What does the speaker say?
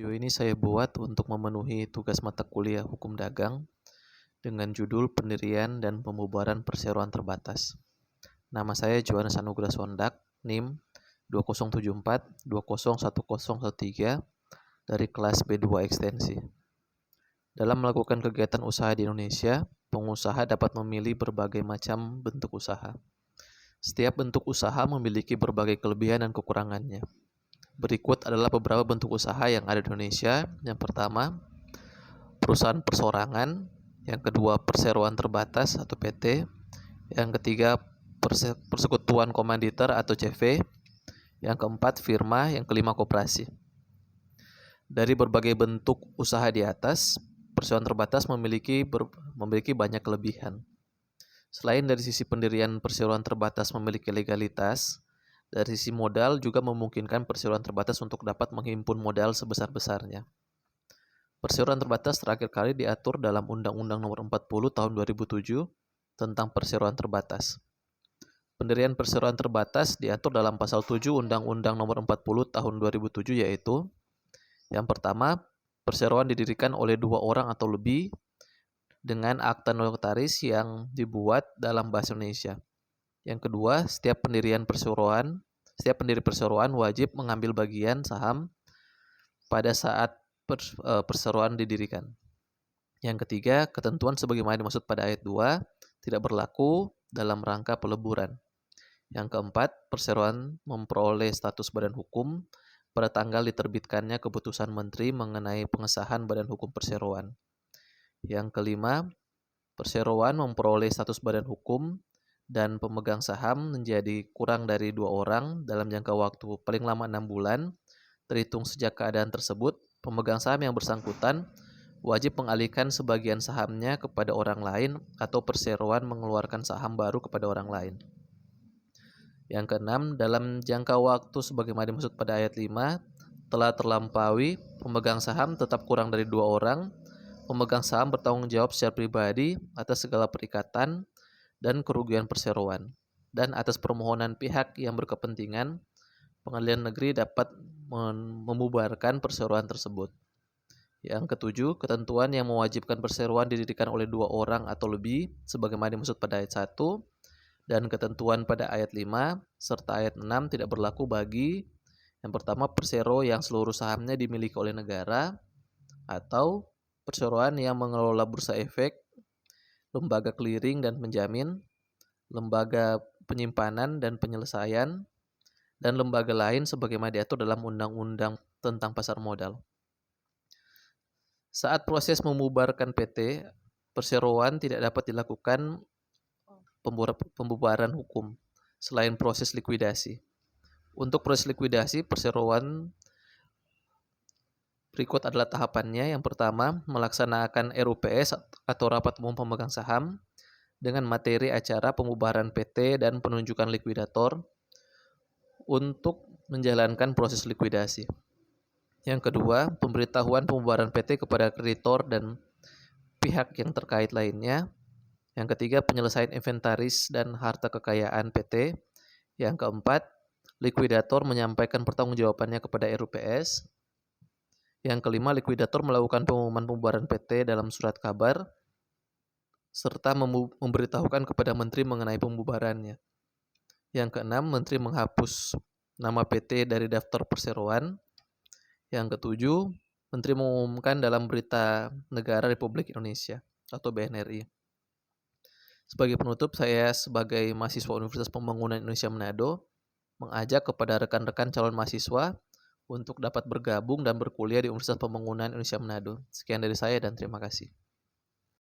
Video ini saya buat untuk memenuhi tugas mata kuliah Hukum Dagang dengan judul Pendirian dan Pembubaran Perseroan Terbatas. Nama saya Johannes Anugrah Sondak, NIM 2074-201013 dari kelas B2 Ekstensi. Dalam melakukan kegiatan usaha di Indonesia, pengusaha dapat memilih berbagai macam bentuk usaha. Setiap bentuk usaha memiliki berbagai kelebihan dan kekurangannya. Berikut adalah beberapa bentuk usaha yang ada di Indonesia. Yang pertama, perusahaan persorangan. Yang kedua, perseroan terbatas atau PT. Yang ketiga, persekutuan komanditer atau CV. Yang keempat, firma. Yang kelima, koperasi. Dari berbagai bentuk usaha di atas, perseroan terbatas memiliki banyak kelebihan. Selain dari sisi pendirian perseroan terbatas memiliki legalitas, dari sisi modal juga memungkinkan perseroan terbatas untuk dapat menghimpun modal sebesar-besarnya. Perseroan terbatas terakhir kali diatur dalam Undang-Undang Nomor 40 Tahun 2007 tentang perseroan terbatas. Pendirian perseroan terbatas diatur dalam Pasal 7 Undang-Undang Nomor 40 Tahun 2007 yaitu: yang pertama, perseroan didirikan oleh 2 orang atau lebih dengan akta notaris yang dibuat dalam bahasa Indonesia. Yang kedua, setiap pendiri perseroan wajib mengambil bagian saham pada saat perseroan didirikan. Yang ketiga, ketentuan sebagaimana dimaksud pada ayat 2 tidak berlaku dalam rangka peleburan. Yang keempat, perseroan memperoleh status badan hukum pada tanggal diterbitkannya keputusan menteri mengenai pengesahan badan hukum perseroan. Yang kelima, perseroan memperoleh status badan hukum dan pemegang saham menjadi kurang dari 2 orang dalam jangka waktu paling lama 6 bulan terhitung sejak keadaan tersebut. Pemegang saham yang bersangkutan wajib mengalihkan sebagian sahamnya kepada orang lain atau perseroan mengeluarkan saham baru kepada orang lain. Yang keenam, dalam jangka waktu sebagaimana dimaksud pada ayat 5 telah terlampaui, pemegang saham tetap kurang dari 2 orang. Pemegang saham bertanggung jawab secara pribadi atas segala perikatan dan kerugian perseroan, dan atas permohonan pihak yang berkepentingan, pengadilan negeri dapat membubarkan perseroan tersebut. Yang ketujuh, ketentuan yang mewajibkan perseroan didirikan oleh 2 orang atau lebih sebagaimana dimaksud pada ayat 1 dan ketentuan pada ayat 5 serta ayat 6 tidak berlaku bagi: yang pertama, persero yang seluruh sahamnya dimiliki oleh negara, atau perseroan yang mengelola bursa efek, lembaga clearing dan penjamin, lembaga penyimpanan dan penyelesaian, dan lembaga lain sebagaimana diatur dalam Undang-Undang tentang Pasar Modal. Saat proses membubarkan PT, perseroan tidak dapat dilakukan pembubaran hukum selain proses likuidasi. Untuk proses likuidasi, perseroan berikut adalah tahapannya. Yang pertama, melaksanakan RUPS atau Rapat Umum Pemegang Saham dengan materi acara pembubaran PT dan penunjukan likuidator untuk menjalankan proses likuidasi. Yang kedua, pemberitahuan pembubaran PT kepada kreditor dan pihak yang terkait lainnya. Yang ketiga, penyelesaian inventaris dan harta kekayaan PT. Yang keempat, likuidator menyampaikan pertanggungjawabannya kepada RUPS. Yang kelima, likuidator melakukan pengumuman pembubaran PT dalam surat kabar serta memberitahukan kepada menteri mengenai pembubarannya. Yang keenam, menteri menghapus nama PT dari daftar perseroan. Yang ketujuh, menteri mengumumkan dalam Berita Negara Republik Indonesia atau BNRI. Sebagai penutup, saya sebagai mahasiswa Universitas Pembangunan Indonesia Manado mengajak kepada rekan-rekan calon mahasiswa untuk dapat bergabung dan berkuliah di Universitas Pembangunan Indonesia Manado. Sekian dari saya dan terima kasih.